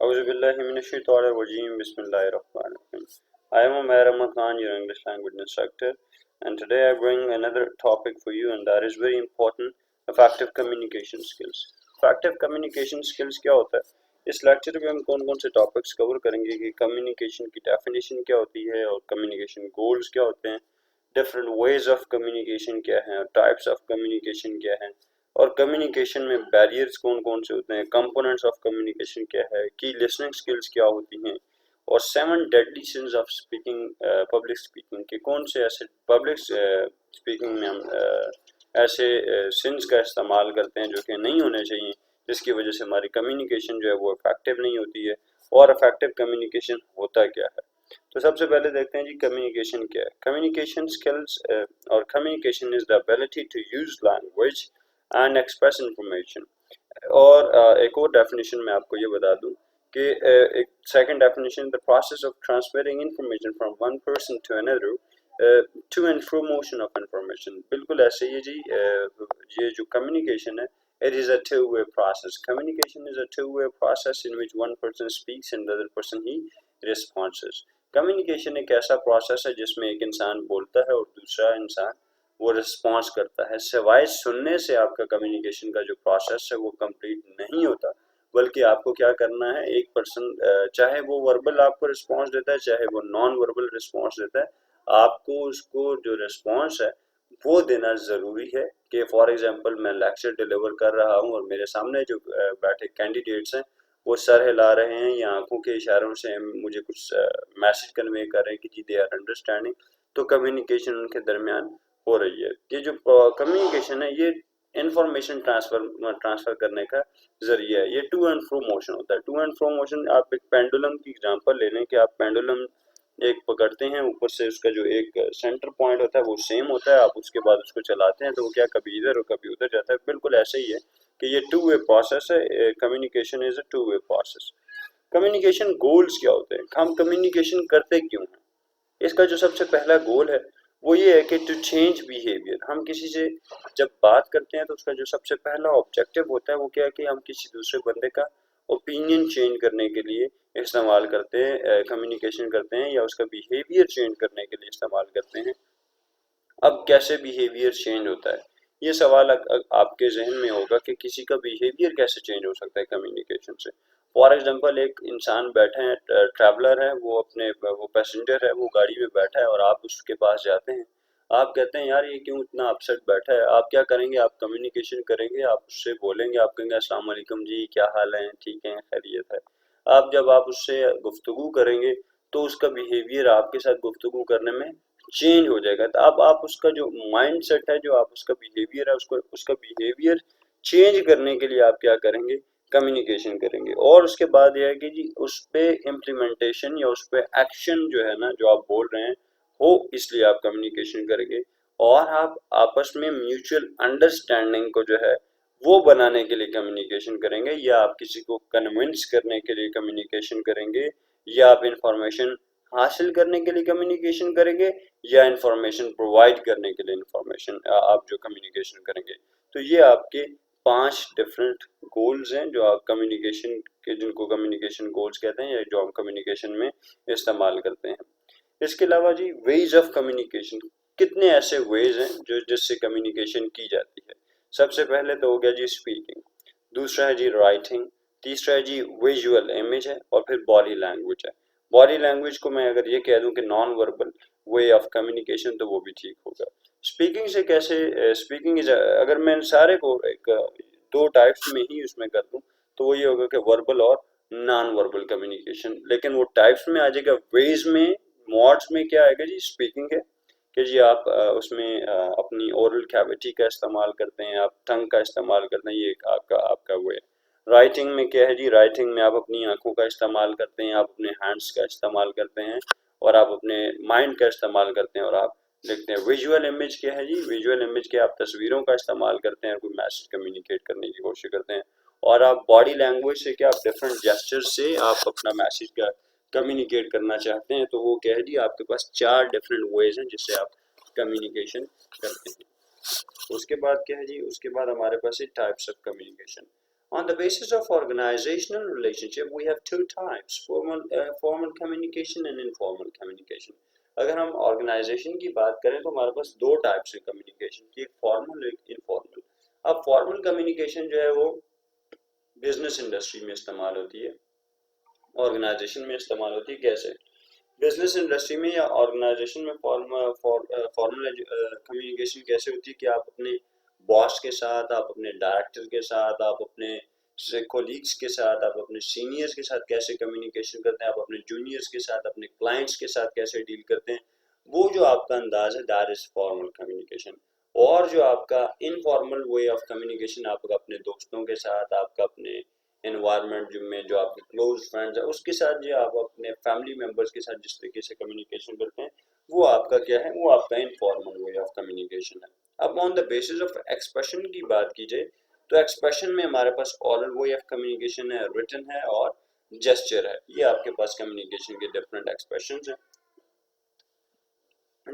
Auzu billahi minash-shaytanir-rajim. Bismillahir-rahmanir-rahim. I am Umair Ahmad Khan, your English language instructor, and today I bring another topic for you, and that is very important: effective communication skills. Effective communication skills क्या होता है? इस lecture में हम कौन कौन से topics cover करेंगे कि कम्युनिकेशन की डेफिनेशन क्या होती है और कम्युनिकेशन गोल्स क्या होते हैं, डिफरेंट वेज ऑफ कम्युनिकेशन क्या है और टाइप्स ऑफ कम्युनिकेशन क्या है, और कम्युनिकेशन में बैरियर्स कौन कौन से होते हैं, कंपोनेंट्स ऑफ कम्युनिकेशन क्या है, की लिसनिंग स्किल्स क्या होती हैं, और 7 deadly since of speaking, public speaking के कौन से ऐसे पब्लिक स्पीकिंग में हम ऐसे सिंस का इस्तेमाल करते हैं जो कि नहीं होने चाहिए, जिसकी वजह से हमारी कम्युनिकेशन जो है वो इफेक्टिव नहीं होती है, और इफेक्टिव कम्युनिकेशन होता क्या है। तो सबसे पहले देखते हैं जी कम्युनिकेशन क्या है। कम्युनिकेशन स्किल्स और communication is the ability to use language and express information. और एक और डेफिनेशन मैं आपको ये बता दूं कि एक second definition, the process of transferring information from one person to another to and fro motion of information. बिल्कुल ऐसे ही जी, ये जो कम्युनिकेशन है, it is a two-way process. Communication is a two-way process in which one person speaks and the other person he responds. Communication एक ऐसा process है जिसमें एक इंसान बोलता है और दूसरा इंसान वो रिस्पॉन्स करता है। सिवाय सुनने से आपका कम्युनिकेशन का जो प्रोसेस है वो कंप्लीट नहीं होता, बल्कि आपको क्या करना है, एक पर्सन चाहे वो वर्बल आपको रिस्पॉन्स देता है चाहे वो नॉन वर्बल रिस्पॉन्स देता है, आपको उसको जो रिस्पॉन्स है वो देना ज़रूरी है। कि फॉर एग्जांपल मैं लेक्चर डिलीवर कर रहा हूँ और मेरे सामने जो बैठे कैंडिडेट्स हैं वो सर हिला रहे हैं या आंखों के इशारों से मुझे कुछ मैसेज कन्वे कर रहे हैं कि जी दे आर अंडरस्टैंडिंग, तो कम्युनिकेशन उनके दरमियान हो रही है। ये जो कम्युनिकेशन है ये इंफॉर्मेशन ट्रांसफर करने का जरिया है। ये टू एंड फ्रो मोशन होता है। टू एंड फ्रो मोशन, आप एक पेंडुलम की एग्जांपल ले लें कि आप पेंडुलम एक पकड़ते हैं, ऊपर से उसका जो एक सेंटर पॉइंट होता है वो सेम होता है, आप उसके बाद उसको चलाते हैं तो वो क्या कभी इधर और कभी उधर जाता है। बिल्कुल ऐसे ही है कि ये टू वे प्रोसेस है। Communication is a two way process. Communication goals क्या होते हैं, हम कम्युनिकेशन करते क्यों हैं? इसका जो सबसे पहला गोल है वो ये है कि टू चेंज बिहेवियर। हम किसी से जब बात करते हैं तो उसका जो सबसे पहला ऑब्जेक्टिव होता है वो क्या है कि हम किसी दूसरे बंदे का ओपिनियन चेंज करने के लिए इस्तेमाल करते हैं, कम्युनिकेशन करते हैं, या उसका बिहेवियर चेंज करने के लिए इस्तेमाल करते हैं। अब कैसे बिहेवियर चेंज होता है, ये सवाल आपके जहन में होगा कि किसी का बिहेवियर कैसे चेंज हो सकता है कम्युनिकेशन से। फॉर एग्जांपल एक इंसान बैठे हैं, ट्रैवलर है, वो पैसेंजर है, वो गाड़ी में बैठा है और आप उसके पास जाते हैं। आप कहते हैं यार ये क्यों इतना अपसेट बैठा है, आप क्या करेंगे, आप कम्युनिकेशन करेंगे, आप उससे बोलेंगे, आप कहेंगे अस्सलाम वालेकुम जी, क्या हाल है, ठीक है, खैरियत है। जब आप उससे गुफ्तगू करेंगे तो उसका बिहेवियर आपके साथ गुफ्तगू करने में चेंज हो जाएगा। तो अब आप उसका जो माइंड सेट है, जो आप उसका बिहेवियर है, उसको उसका बिहेवियर चेंज करने के लिए आप क्या करेंगे, कम्युनिकेशन करेंगे। और उसके बाद यह है कि जी उस पे इम्प्लीमेंटेशन या उस पे एक्शन जो है ना, जो आप बोल रहे हैं हो, इसलिए आप कम्युनिकेशन करेंगे। और आप आपस में म्यूचुअल अंडरस्टैंडिंग को जो है वो बनाने के लिए कम्युनिकेशन करेंगे, या आप किसी को कन्विंस करने के लिए कम्युनिकेशन करेंगे, या आप इंफॉर्मेशन हासिल करने के लिए कम्युनिकेशन करेंगे, या इंफॉर्मेशन प्रोवाइड करने के लिए इंफॉर्मेशन आप जो कम्युनिकेशन करेंगे। तो ये आपके 5 डिफरेंट गोल्स हैं जो आप कम्युनिकेशन के, जिनको कम्युनिकेशन गोल्स कहते हैं, या जो हम कम्युनिकेशन में इस्तेमाल करते हैं। इसके अलावा जी वेज ऑफ कम्युनिकेशन, कितने ऐसे वेज हैं जो जिससे कम्युनिकेशन की जाती है। सबसे पहले तो हो गया जी स्पीकिंग, दूसरा है जी राइटिंग, तीसरा है जी विजुअल इमेज है, और फिर बॉडी लैंग्वेज है। बॉडी लैंग्वेज को मैं अगर ये कह दूं कि non verbal way of communication, तो वो भी ठीक होगा। स्पीकिंग से कैसे, स्पीकिंग इज, अगर मैं सारे को एक 2 टाइप्स में ही उसमें कर दूं तो वो ये होगा कि वर्बल और नॉन वर्बल कम्युनिकेशन। लेकिन वो टाइप्स में आ जाएगा, वेज में, मोड्स में क्या आएगा जी, स्पीकिंग है कि जी आप उसमें अपनी ओरल कैविटी का इस्तेमाल करते हैं, आप टंग का इस्तेमाल करते हैं, ये आपका आपका वो है। राइटिंग में क्या है जी, राइटिंग में आप अपनी आंखों का इस्तेमाल करते हैं, आप अपने हैंड्स का इस्तेमाल करते हैं, और आप अपने माइंड का इस्तेमाल करते हैं और आप लिखते हैं। विजुअल इमेज क्या है जी, विजुअल इमेज के आप तस्वीरों का इस्तेमाल करते हैं, कोई मैसेज कम्युनिकेट करने की कोशिश करते हैं। और आप बॉडी लैंग्वेज से क्या, आप डिफरेंट जेस्चर से आप अपना मैसेज का कम्युनिकेट करना चाहते हैं। तो वो क्या है जी, आपके पास 4 डिफरेंट वेज हैं जिससे आप कम्युनिकेशन करते हैं। उसके बाद क्या है जी, उसके बाद हमारे पास है types of communication. On the basis of organizational relationship, we have two types: formal communication and informal communication. अगर हम ऑर्गेनाइजेशन की बात करें तो हमारे पास दो टाइप्स है कम्युनिकेशन की, एक फॉर्मल एक इनफॉर्मल. अब फॉर्मल कम्युनिकेशन जो है वो बिजनेस इंडस्ट्री में इस्तेमाल होती है, ऑर्गेनाइजेशन में इस्तेमाल होती है. कैसे? बिजनेस इंडस्ट्री में या ऑर्गेनाइजेशन में फॉर्मल कम्युनिकेशन कैसे होती है कि आप अपने बॉस के साथ, आप अपने डायरेक्टर के साथ, आप अपने कोलीग्स के साथ, आप अपने सीनियर्स के साथ कैसे कम्युनिकेशन करते हैं, आप अपने जूनियर्स के साथ, अपने क्लाइंट्स के साथ कैसे डील करते हैं, वो जो आपका अंदाज है दैट इज फॉर्मल कम्युनिकेशन. और जो आपका इनफॉर्मल वे ऑफ कम्युनिकेशन, आपका अपने दोस्तों के साथ, आपका अपने एनवायरनमेंट में जो आपके क्लोज फ्रेंड्स है उसके साथ, जो आप अपने फैमिली मेम्बर्स के साथ जिस तरीके से कम्युनिकेशन करते हैं, वो आपका क्या है, वो आपका इनफॉर्मल वे ऑफ कम्युनिकेशन है. अब on the basis of expression की बात की जाए तो एक्सप्रेशन में हमारे पास ऑरल वे ऑफ कम्युनिकेशन है, रिटन है और जेस्चर है. ये आपके पास कम्युनिकेशन के डिफरेंट एक्सप्रेशन हैं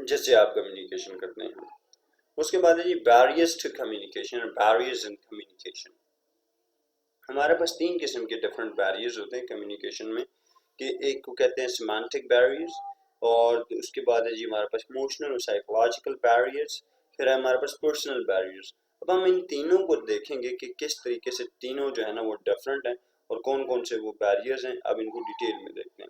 जिससे आप कम्युनिकेशन करते हैं. उसके बाद है जी barriers to communication, barriers in communication. हमारे पास तीन किस्म के डिफरेंट बैरियर्स होते हैं कम्युनिकेशन में, कि एक को कहते हैं सिमेंटिक बैरियर्स, और उसके बाद है जी हमारे पास इमोशनल और साइकोलॉजिकल बैरियर्स, फिर है हमारे पास पर्सनल बैरियर्स. अब हम इन तीनों को देखेंगे कि किस तरीके से तीनों जो है ना वो डिफरेंट हैं और कौन कौन से वो बैरियर्स हैं. अब इनको डिटेल में देखते हैं.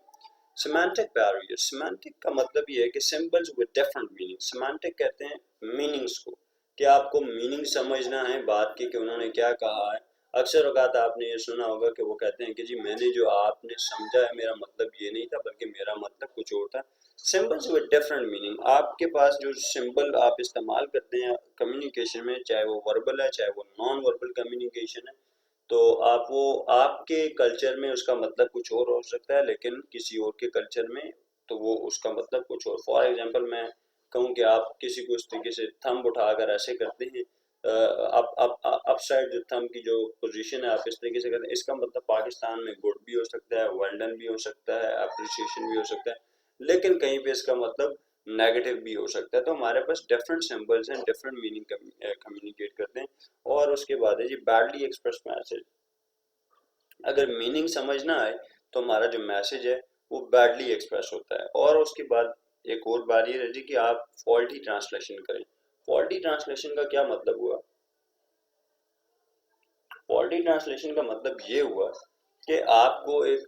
सिमेंटिक बैरियर, सिमेंटिक का मतलब ये है कि symbols with different meaning. Semantic कहते हैं मीनिंग्स को, कि आपको मीनिंग समझना है बात की कि उन्होंने क्या कहा है. अक्सर औकात आपने ये सुना होगा कि वो कहते हैं कि जी मैंने जो आपने समझा है मेरा मतलब ये नहीं था बल्कि मेरा मतलब कुछ और था. सिंबल्स विद डिफरेंट मीनिंग, आपके पास जो सिंबल आप इस्तेमाल करते हैं कम्युनिकेशन में, चाहे वो वर्बल है चाहे वो नॉन वर्बल कम्युनिकेशन है, तो आप वो आपके कल्चर में उसका मतलब कुछ और हो सकता है, लेकिन किसी और के कल्चर में तो वो उसका मतलब कुछ और. फॉर एग्जांपल मैं कहूँ कि आप किसी को इस तरीके से थंब उठाकर ऐसे करते हैं, अप साइड जो थंब की जो पोजीशन है आप इस तरीके से करते हैं, इसका मतलब पाकिस्तान में गुड भी हो सकता है, वेल डन भी हो सकता है, अप्रिसिएशन भी हो सकता है, लेकिन कहीं पे इसका मतलब नेगेटिव भी हो सकता है. तो हमारे पास डिफरेंट सिंबल्स हैं, डिफरेंट मीनिंग कम्युनिकेट करते हैं. और उसके बाद है जी बैडली एक्सप्रेस मैसेज. अगर मीनिंग समझ ना आए तो हमारा जो मैसेज है वो बैडली एक्सप्रेस होता है. और उसके बाद एक और बैरियर है जी कि आप फॉल्टी ट्रांसलेशन करें. फॉल्टी ट्रांसलेशन का क्या मतलब हुआ? फॉल्टी ट्रांसलेशन का मतलब ये हुआ कि आपको एक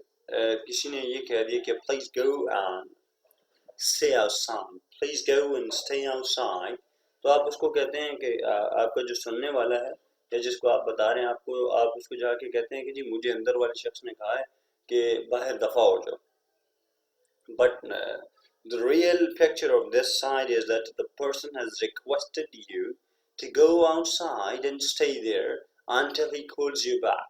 किसी ने ये कह दिया कि please go and stay outside, please go and stay outside. तो आप उसको कहते हैं कि आपका जो सुनने वाला है या जिसको आप बता रहे हैं, आपको आप उसको जाके कहते हैं कि जी मुझे अंदर वाले शख्स ने कहा है कि बाहर दफा हो जाओ. But the real picture of this side is that the person has requested you to go outside and stay there until he calls you back.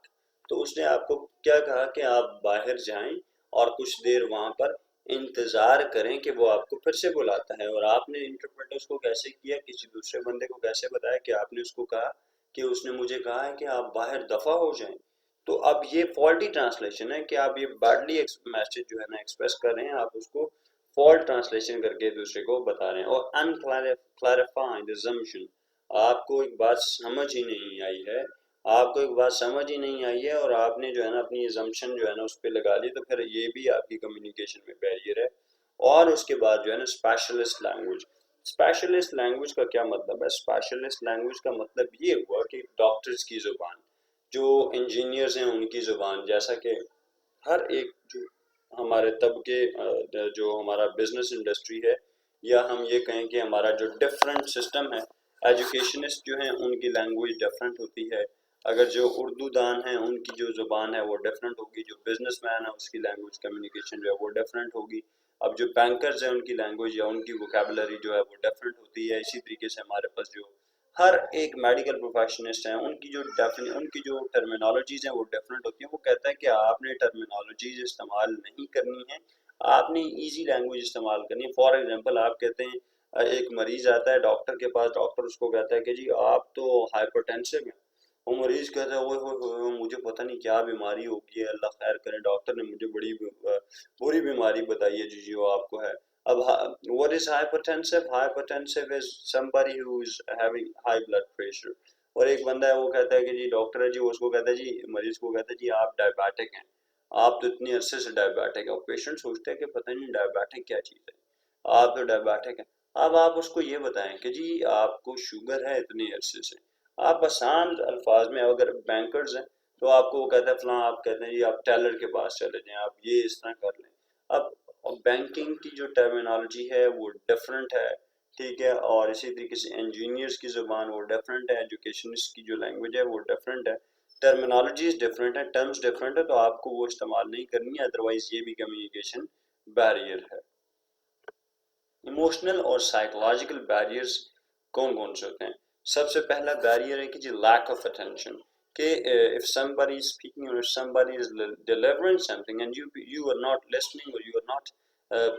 तो उसने आपको क्या कहा कि आप बाहर जाएं और कुछ देर वहां पर इंतज़ार करें कि वो आपको फिर से बुलाता है. और आपने इंटरप्रेट उसको कैसे किया, किसी दूसरे बंदे को कैसे बताया कि आपने उसको कहा कि उसने मुझे कहा है कि आप बाहर दफ़ा हो जाएं. तो अब ये फॉल्टी ट्रांसलेशन है कि आप ये बैडली मैसेज जो है ना एक्सप्रेस कर रहे हैं, आप उसको फॉल्ट ट्रांसलेशन करके दूसरे को बता रहे हैं. और अनक्लैरिफाइड अजम्पशन, आपको एक बात समझ ही नहीं आई है, आपको एक बात समझ ही नहीं आई है और आपने जो है ना अपनी अजम्पशन जो है ना उस पर लगा ली, तो फिर ये भी आपकी कम्युनिकेशन में बैरियर है. और उसके बाद जो है ना स्पेशलिस्ट लैंग्वेज. स्पेशलिस्ट लैंग्वेज का क्या मतलब है? स्पेशलिस्ट लैंग्वेज का मतलब ये हुआ कि डॉक्टर्स की ज़ुबान, जो इंजीनियर्स हैं उनकी ज़ुबान, जैसा कि हर एक जो हमारे तबके जो हमारा बिजनेस इंडस्ट्री है, या हम ये कहें कि हमारा जो डिफरेंट सिस्टम है, एजुकेशनिस्ट जो हैं उनकी लैंग्वेज डिफरेंट होती है. अगर जो उर्दू दान हैं उनकी जो ज़ुबान है वो डिफरेंट होगी, जो बिजनेसमैन है उसकी लैंग्वेज कम्युनिकेशन जो है वो डिफरेंट होगी. अब जो बैंकर्स हैं उनकी लैंग्वेज या उनकी वोकेबलरी जो है वो डिफरेंट होती है. इसी तरीके से हमारे पास जो हर एक मेडिकल प्रोफेशनिस्ट हैं उनकी जो टर्मिनोलॉजीज हैं वो डिफरेंट होती हैं. वो कहता है कि आपने टर्मिनोलॉजीज इस्तेमाल नहीं करनी है, आपने इजी लैंग्वेज इस्तेमाल करनी है. फॉर एग्जांपल आप कहते हैं एक मरीज आता है डॉक्टर के पास, डॉक्टर उसको कहता है कि जी आप तो हाइपरटेंसिव हैं. वो मरीज कहता है ओए होए होए मुझे पता नहीं क्या बीमारी होगी है, अल्लाह खैर करे, डॉक्टर ने मुझे बड़ी बुरी बीमारी बताई है जी जो आपको है. अब what is hypertensive? Hypertensive is somebody who is having high blood pressure. اور ایک بندہ ہے وہ کہتا ہے کہ جی ڈاکٹر ہے جی، اس کو کہتا ہے جی مریض کو کہتا ہے جی آپ ڈائبیٹک ہیں، آپ تو اتنے عرصے سے ڈائبیٹک ہے، اور پیشنٹ سوچتا ہے کہ پتہ نہیں ڈائبیٹک کیا چیز ہے، آپ تو ڈائبیٹک ہیں۔ اب آپ اس کو یہ بتائیں کہ جی آپ کو شوگر ہے اتنے عرصے سے، آپ آسان الفاظ میں، اگر بینکرز ہیں تو آپ کو وہ کہتا ہے فلاں، آپ کہتے ہیں جی آپ ٹیلر کے پاس چلے جائیں، آپ یہ اس طرح کر لیں۔ اب بینکنگ کی جو ٹرمینالوجی ہے وہ ڈفرینٹ ہے، ٹھیک ہے، اور اسی طریقے سے انجینئرس کی زبان وہ ڈفرینٹ ہے، ایجوکیشنسٹ کی جو لینگویج ہے وہ ڈفرینٹ ہے، ٹرمینالوجیز ڈفرینٹ ہے، ٹرمز ڈفرینٹ ہے، تو آپ کو وہ استعمال نہیں کرنی ہے، ادروائز یہ بھی کمیونیکیشن بیریئر ہے۔ ایموشنل اور سائیکولوجیکل بیریئرز کون کون سے ہوتے ہیں؟ سب سے پہلا بیریئر ہے کہ جی لیک آف اٹینشن، کہ if somebody is speaking or if somebody is delivering something and you are not listening or you are not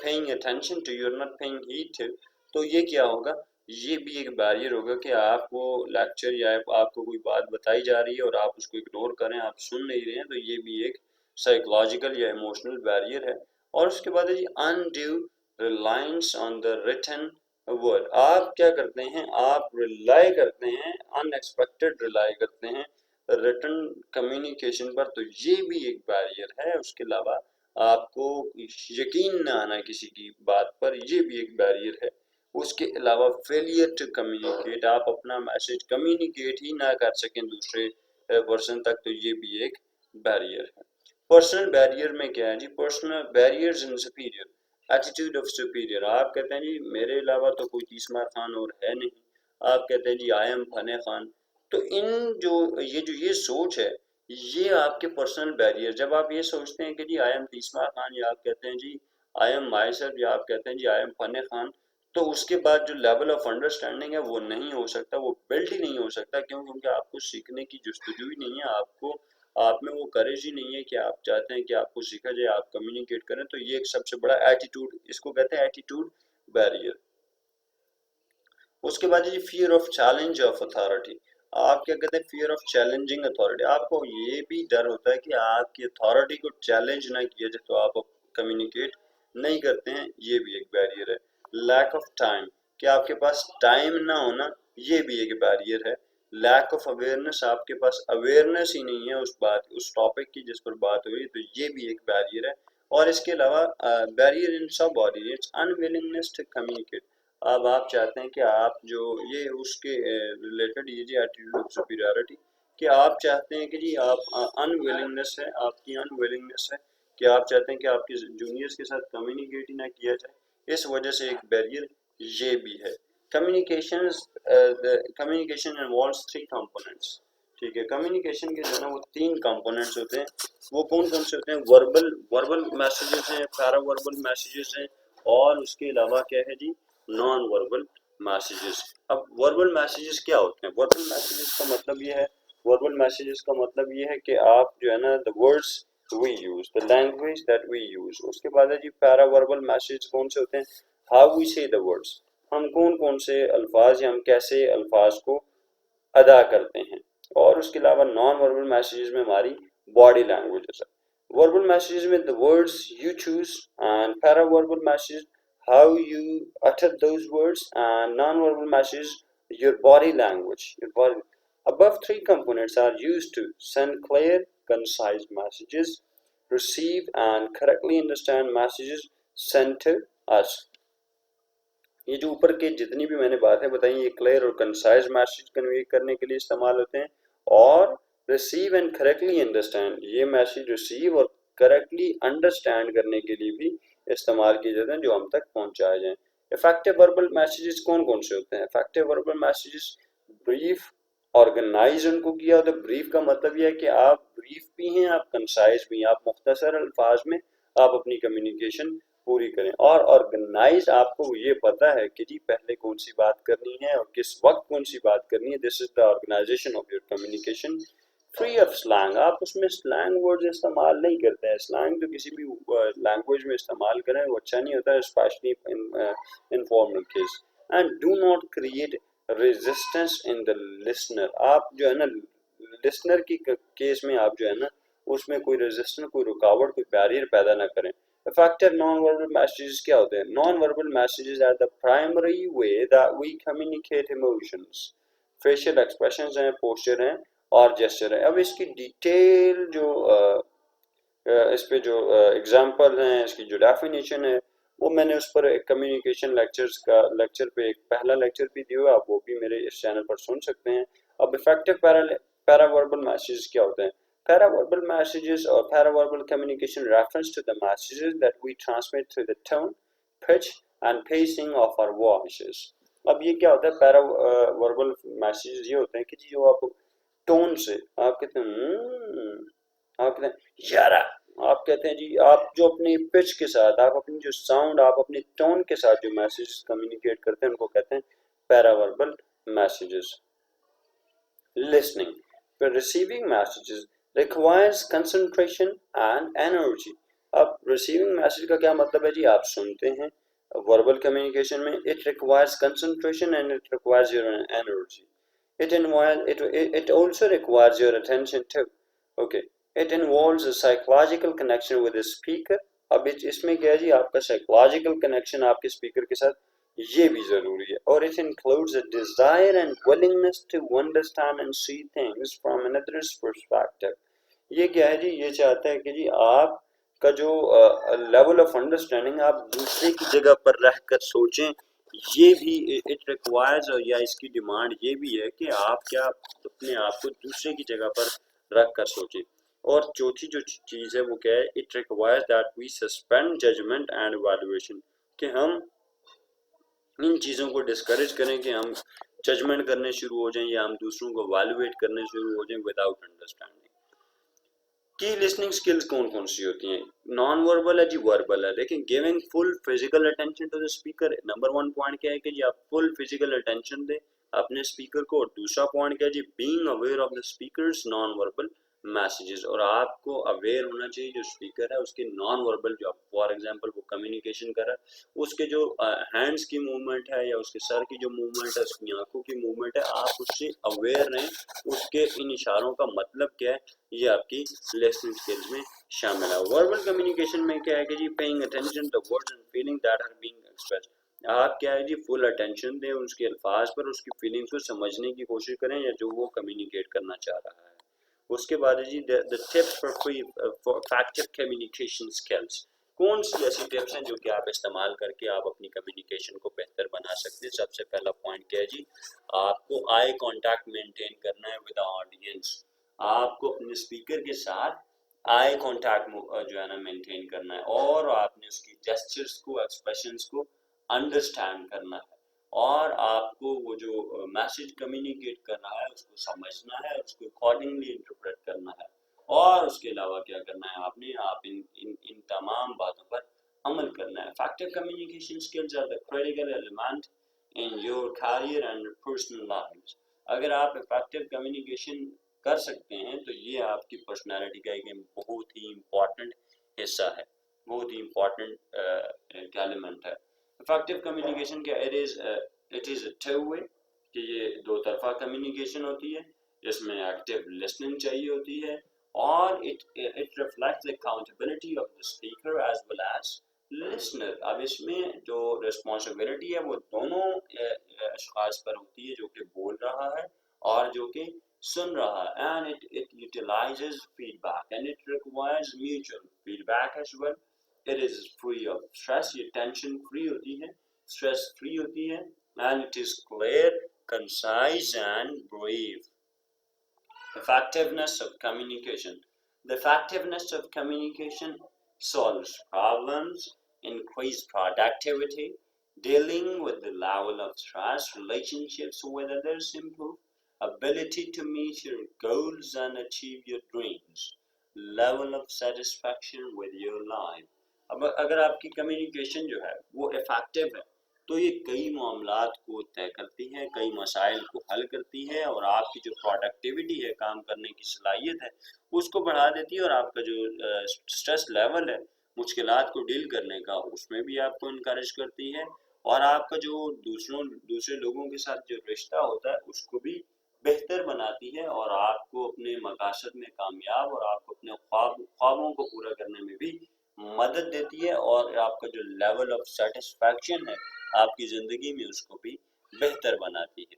paying attention to, you are not paying heed to، تو یہ کیا ہوگا؟ یہ بھی ایک barrier ہوگا کہ آپ کو لیکچر یا آپ کو کوئی بات بتائی جا رہی ہے اور آپ اس کو اگنور کریں، آپ سن نہیں رہے ہیں، تو یہ بھی ایک سائیکولوجیکل یا ایموشنل بیریئر ہے۔ اور اس کے بعد ہے جی undue reliance on the written word، آپ کیا کرتے ہیں؟ آپ ریلائی کرتے ہیں، ان ایکسپیکٹڈ ریلائی کرتے ہیں ریٹن کمیونیکیشن پر، تو یہ بھی ایک بیریئر ہے۔ اس کے علاوہ آپ کو یقین نہ آنا کسی کی بات پر، یہ بھی ایک بیریئر ہے۔ اس کے علاوہ فیلئر ٹو کمیونیکیٹ، آپ اپنا میسج کمیونیکیٹ ہی نہ کر سکیں دوسرے پرسن تک، تو یہ بھی ایک بیریئر ہے۔ پرسنل بیریئر میں کیا ہے جی؟ Personal barriers in superior attitude of superior, آپ کہتے ہیں جی میرے علاوہ تو کوئی تیسرا خان اور ہے نہیں، آپ کہتے ہیں جی آئی ایم فن خان، تو ان یہ سوچ ہے یہ آپ کے پرسنل بیریئر، جب آپ یہ سوچتے ہیں کہ جی آئی ایم تیسرا خان، یا آپ کہتے ہیں جی آئی ایم مائی سیلف، یا آپ کہتے ہیں جی آئی ایم فن خان، تو اس کے بعد جو لیول آف انڈرسٹینڈنگ ہے وہ نہیں ہو سکتا، وہ بلڈ ہی نہیں ہو سکتا، کیونکہ آپ کو سیکھنے کی جستجو ہی نہیں ہے، آپ میں وہ کریج ہی نہیں ہے کہ آپ چاہتے ہیں کہ آپ کو سیکھا جائے، آپ کمیونیکیٹ کریں، تو یہ ایک سب سے بڑا ایٹیٹیوڈ، اس کو کہتے ہیں ایٹیٹیوڈ بیریئر۔ اس کے بعد جی fear of challenge of authority, آپ کیا کہتے ہیں؟ فیئر آف چیلنجنگ اتھارٹی، آپ کو یہ بھی ڈر ہوتا ہے کہ آپ کی اتھارٹی کو چیلنج نہ کیا جائے، تو آپ کمیونیکیٹ نہیں کرتے ہیں، یہ بھی ایک بیریئر ہے۔ لیک آف ٹائم، کہ آپ کے پاس ٹائم نہ ہونا، یہ بھی ایک بیریئر ہے۔ لیک آف اویئرنیس، آپ کے پاس اویئرنیس ہی نہیں ہے اس ٹاپک کی جس پر بات ہوئی، تو یہ بھی ایک بیریئر ہے۔ اور اس کے علاوہ بیریئر ان سب باڈیز، انویلنگنیس ٹو کمیونیکیٹ، اب آپ چاہتے ہیں کہ آپ جو یہ اس کے ریلیٹڈ یہ جی ایٹیٹیوڈ آف سپیریورٹی، کہ آپ چاہتے ہیں کہ جی آپ انویلنگنیس ہے، آپ کی انویلنگنیس ہے کہ آپ چاہتے ہیں کہ آپ کے جونیئرس کے ساتھ کمیونیکیٹ ہی نہ کیا جائے، اس وجہ سے ایک بیریئر یہ بھی ہے۔ کمیونیکیشن انوالوز 3 کمپوننٹس، ٹھیک ہے، کمیونیکیشن کے جو ہے نا وہ 3 کمپوننٹس ہوتے ہیں، وہ کون کون سے ہوتے ہیں؟ وربل میسیجز ہیں، پیرا وربل میسیجز ہیں، اور اس کے علاوہ کیا ہے جی؟ Non verbal messages. اب وربل میسیجز کیا ہوتے ہیں؟ وربل میسیجز کا مطلب یہ ہے، وربل میسیجز کا مطلب یہ ہے کہ آپ جو ہے نا the words we use, the language that we use۔ اس کے بعد ہے جی پیرا وربل میسیجز کون سے ہوتے ہیں؟ how we say the words، ہم کون کون سے الفاظ یا ہم کیسے الفاظ کو ادا کرتے ہیں۔ اور اس کے علاوہ نان وربل میسیجز میں ہماری باڈی لینگویجز ہے۔ وربل میسیجز میں the words you choose، and para verbal messages how you utter those words، and non-verbal messages your body language, your body. Above 3 components are used to send clear, concise messages, receive and correctly understand messages sent to us۔ یہ جو اوپر کے جتنی بھی میں نے باتیں بتائیں، یہ کلیئر اور کنسائز میسیج کنوے کرنے کے لیے استعمال ہوتے ہیں، اور ریسیو اینڈ کریکٹلی انڈرسٹینڈ، یہ میسیج ریسیو اور کریکٹلی انڈرسٹینڈ کرنے کے لیے بھی استعمال کیے جاتے ہیں، جو ہم تک پہنچائے جائیں۔ افیکٹو وربل میسیجز کون کون سے ہوتے ہیں؟ Effective verbal messages brief, organize ان کو کیا ہوتا ہے۔ بریف کا مطلب یہ ہے کہ آپ بریف بھی ہیں، آپ کنسائز بھی ہیں، آپ مختصر الفاظ میں آپ اپنی کمیونیکیشن پوری کریں۔ اور آرگنائز، آپ کو یہ پتا ہے کہ جی پہلے کون سی بات کرنی ہے اور کس وقت کون سی بات کرنی ہے، this is the organization of your communication. Free of slang, آپ اس میں سلینگ ورڈز استعمال نہیں کرتے ہیں، سلینگ تو کسی بھی لینگویج میں استعمال کریں وہ اچھا نہیں ہوتا ہے، especially in formal case. And do not create resistance in the listener, آپ جو ہے نا لسنر کی کیس میں آپ جو ہے نا اس میں کوئی ریزسٹنس، کوئی رکاوٹ، کوئی بیریئر پیدا نہ کریں۔ Effective non-verbal messages کیا ہوتے ہیں؟ Non-verbal messages are the primary way that we communicate emotions, facial expressions ہیں, پوسچر ہیں اور جیسچر ہے. اب اس کی ڈیٹیل جو اس پہ جو ایگزامپل ہیں, اس کی جو ڈیفینیشن ہے, وہ میں نے اس پر ایک کمیونیکیشن لیکچر پہ ایک پہلا لیکچر بھی دیا, آپ وہ بھی میرے اس چینل پر سن سکتے ہیں. اب افیکٹو پیراوربل میسیجز کیا ہوتے ہیں؟ Paraverbal messages or paraverbal communication reference to the messages that we transmit through the tone, pitch and pacing of our voices. اب یہ کیا ہوتا ہے پیراوربل میسیجز؟ یہ ہوتے ہیں کہ جو آپ ٹون سے آپ کہتے ہیں آپ کہتے ہیں یارا, آپ کہتے ہیں جی, آپ جو اپنی پچ کے ساتھ, آپ اپنی جو ساؤنڈ, آپ اپنی ٹون کے ساتھ جو میسیجز کمیونیکیٹ کرتے ہیں ان کو کہتے ہیں پیراوربل messages. Listening. But receiving messages requires concentration and energy. اب receiving message کا کیا مطلب ہے جی؟ آپ سنتے ہیں verbal communication میں, it requires concentration and it requires your energy. It also requires your attention too. Okay. It involves a psychological connection with the speaker. اب اس میں کیا ہے جی؟ آپ کا psychological connection آپ کے speaker کے ساتھ یہ بھی ضروری ہے. اور it includes a desire and willingness to understand and see things from another's perspective. یہ کیا ہے جی؟ یہ چاہتا ہے کہ جی آپ کا جو لیول آف انڈرسٹینڈنگ آپ دوسرے کی جگہ پر رہ کر سوچیں, یہ بھی اٹ ریکوائرز, یا اس کی ڈیمانڈ یہ بھی ہے کہ آپ کیا اپنے آپ کو دوسرے کی جگہ پر رکھ کر سوچیں. اور چوتھی جو چیز ہے وہ کیا ہے؟ It requires that we suspend judgment and evaluation, کہ ہم ان چیزوں کو ڈسکریج کریں کہ ہم ججمنٹ کرنے شروع ہو جائیں یا ہم دوسروں کو ایویلویٹ کرنے شروع ہو جائیں وداؤٹ انڈرسٹینڈنگ. کی لسننگ سکلز کون کون سی ہوتی ہیں؟ نان وربل ہے جی, وربل ہے. لیکن giving full physical attention to the speaker, number 1 point کیا ہے کہ جی آپ فل فزیکل اٹینشن دیں اپنے اسپیکر کو. اور دوسرا پوائنٹ کیا ہے جی؟ Being aware of the speakers non verbal messages, اور آپ کو اویئر ہونا چاہیے جو اسپیکر ہے اس کے نان وربل, جو فار ایگزامپل وہ کمیونیکیشن کر رہا ہے اس کے جو ہینڈس کی موومنٹ ہے یا اس کے سر کی جو موومنٹ ہے, اس کی آنکھوں کی موومنٹ ہے, آپ اس سے اویئر رہیں اس کے ان اشاروں کا مطلب کیا ہے. یہ آپ کی لسننگ اسکلز میں شامل ہے. وربل کمیونیکیشن میں کیا ہے کہ جی paying attention to words and feeling that are being expressed. آپ کیا ہے جی فل اٹینشن دیں اس کے الفاظ پر, اس کی فیلنگس کو سمجھنے کی کوشش کریں یا جو وہ کمیونیکیٹ کرنا چاہ رہا ہے. اس کے بعد جی the tips for effective communication skills. کون سی ایسی ٹپس ہیں جو کہ آپ استعمال کر کے آپ اپنی کمیونیکیشن کو بہتر بنا سکتے ہیں؟ سب سے پہلا پوائنٹ کیا ہے جی؟ آپ کو آئی کانٹیکٹ مینٹین کرنا ہے ود آڈینس. آپ کو اپنے اسپیکر کے ساتھ آئی کانٹیکٹ جو ہے نا مینٹین کرنا ہے, اور آپ نے اس کی جیسچرز کو, ایکسپریشنز کو انڈرسٹینڈ کرنا ہے, اور آپ کو وہ جو میسج کمیونیکیٹ کر رہا ہے اس کو سمجھنا ہے, اس کو اکارڈنگلی انٹرپریٹ کرنا ہے. اور اس کے علاوہ کیا کرنا ہے آپ ان تمام باتوں پر عمل کرنا ہے. Effective communication skills are the critical element in your career and personal lives. اگر آپ effective communication کر سکتے ہیں تو یہ آپ کی پرسنالٹی کا ایک بہت ہی امپورٹنٹ حصہ ہے, بہت ہی امپورٹنٹ ایلیمنٹ ہے. Effective communication کیا it is a two-way, کہ یہ دو طرفہ کمیونیکیشن ہوتی ہے جس میں ایکٹیو لسننگ چاہیے ہوتی ہے, اور it reflects the accountability of the speaker as well as listener. اب اس میں جو responsibility ہے وہ دونوں اشخاص پر ہوتی ہے, جو کہ بول رہا ہے اور جو کہ سن رہا ہے. And it utilizes feedback and it requires mutual feedback as well. It is free of stress, یہ tension free ہوتی ہے, stress free ہوتی ہے, and it is clear, concise and brief. Effectiveness of communication. The effectiveness of communication solves problems, increases productivity, dealing with the level of stress, relationships with others improve, ability to meet your goals and achieve your dreams, level of satisfaction with your life. اب اگر آپ کی communication جو ہے وہ effective ہے تو یہ کئی معاملات کو طے کرتی ہے, کئی مسائل کو حل کرتی ہے, اور آپ کی جو پروڈکٹیوٹی ہے, کام کرنے کی صلاحیت ہے, اس کو بڑھا دیتی ہے, اور آپ کا جو اسٹریس لیول ہے مشکلات کو ڈیل کرنے کا, اس میں بھی آپ کو انکریج کرتی ہے, اور آپ کا جو دوسرے لوگوں کے ساتھ جو رشتہ ہوتا ہے اس کو بھی بہتر بناتی ہے, اور آپ کو اپنے مقاصد میں کامیاب, اور آپ کو اپنے خوابوں کو پورا کرنے میں بھی مدد دیتی ہے, اور آپ کا جو لیول آف سیٹسفیکشن ہے آپ کی زندگی میں اس کو بھی بہتر بناتی ہے.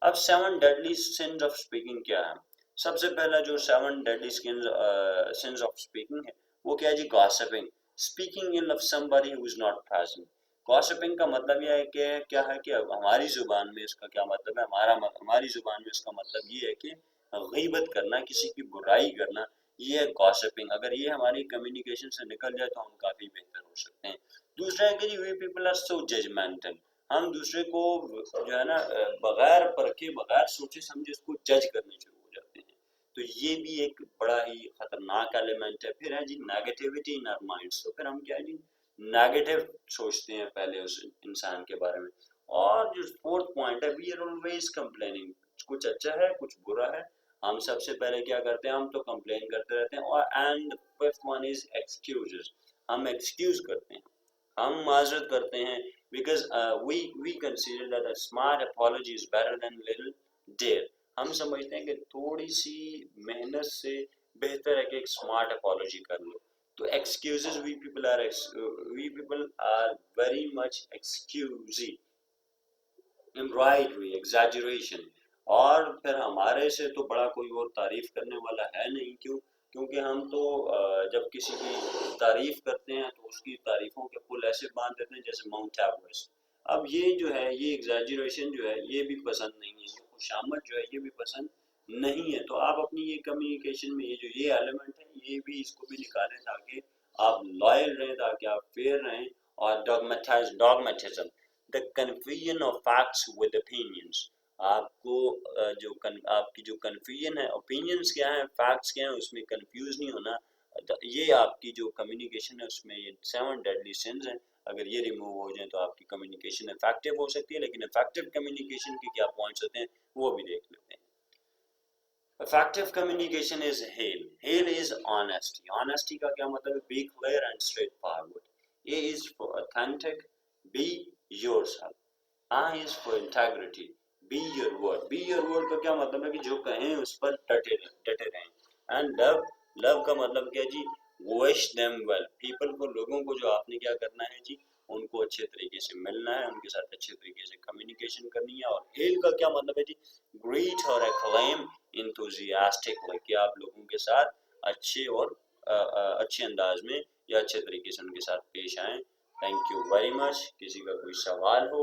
अब 7 डेडली सिंस ऑफ स्पीकिंग क्या है? सबसे पहला जो 7 डेडली सिंस ऑफ स्पीकिंग है वो क्या है जी? Gossiping, speaking ill of somebody who is not present. Gossiping का मतलब यह है कि क्या है कि हमारी जुबान में इसका क्या मतलब है, हमारी जुबान में इसका मतलब ये है कि गीबत करना, किसी की बुराई करना, ये है गॉसिपिंग। अगर ये हमारी कम्युनिकेशन से निकल जाए तो हम काफ़ी बेहतर हो सकते हैं। दूसरा है कि जी we people are so judgmental, हम दूसरे को जो है ना बगैर परखे बगैर सोचे समझे उसको जज करने शुरू हो जाते हैं। तो ये भी एक बड़ा ही खतरनाक एलिमेंट है। फिर है जी नेगेटिविटी इन आवर माइंड्स, तो फिर हम क्या है जी नेगेटिव सोचते हैं पहले उस इंसान के बारे में। और जो फोर्थ पॉइंट है, वी आर ऑलवेज कंप्लेनिंग, कुछ अच्छा है कुछ बुरा है, हम सबसे पहले क्या करते हैं, हम तो कंप्लेन करते रहते हैं। और and fifth one is excuses, हम एक्सक्यूज करते हैं, हम माजरत करते हैं। because we consider that a smart apology is better than little dare, हम समझते हैं कि थोड़ी सी मेहनत से बेहतर है कि एक स्मार्ट अपॉलॉजी कर लो। तो excuses, we people are very much excusey in right way, exaggeration। और फिर हमारे से तो बड़ा कोई और तारीफ करने वाला है नहीं। क्यों? क्योंकि हम तो जब किसी की तारीफ करते हैं तो उसकी तारीफों के पुल ऐसे बांध देते हैं जैसे माउंट एवरेस्ट। अब ये जो है ये एग्जैजरेशन जो है ये भी पसंद नहीं है, ये खुशामद जो है ये भी पसंद नहीं है। तो आप अपनी ये कम्युनिकेशन में ये जो ये एलिमेंट है ये भी इसको भी निकालें ताकि आप लॉयल रहें, ताकि आप फेयर रहें। और dogmatism, the confusion of facts with opinions, आपको आपकी जो कन्फ्यूजन है, ओपिनियंस क्या है फैक्ट्स क्या है उसमें कंफ्यूज नहीं होना। ये आपकी जो कम्युनिकेशन है उसमें ये 7 डेडली सिंस हैं। अगर ये रिमूव हो जाए तो आपकी कम्युनिकेशन इफेक्टिव हो सकती है। लेकिन इफेक्टिव कम्युनिकेशन के क्या पॉइंट्स होते हैं वो भी देख लेते हैं। Effective communication is hail. Hail is honesty. Honesty का क्या मतलब है? Be clear and straightforward. A is for authentic. B yourself. I is for integrity. Be your word. Be your word का क्या मतलब है कि जो कहें उस पर डटे रहें। And love, love का मतलब क्या जी? Wish them well. People को, लोगों को जो आपने क्या करना है जी, उनको अच्छे तरीके से मिलना है, उनके साथ अच्छे तरीके से कम्युनिकेशन करनी है। और हेल का क्या मतलब है जी? ग्रीट और एक्लेम enthusiastically, कि आप लोगों के साथ अच्छे और अच्छे अंदाज में या अच्छे तरीके से उनके साथ पेश आएं। Thank you very much. किसी का कोई सवाल हो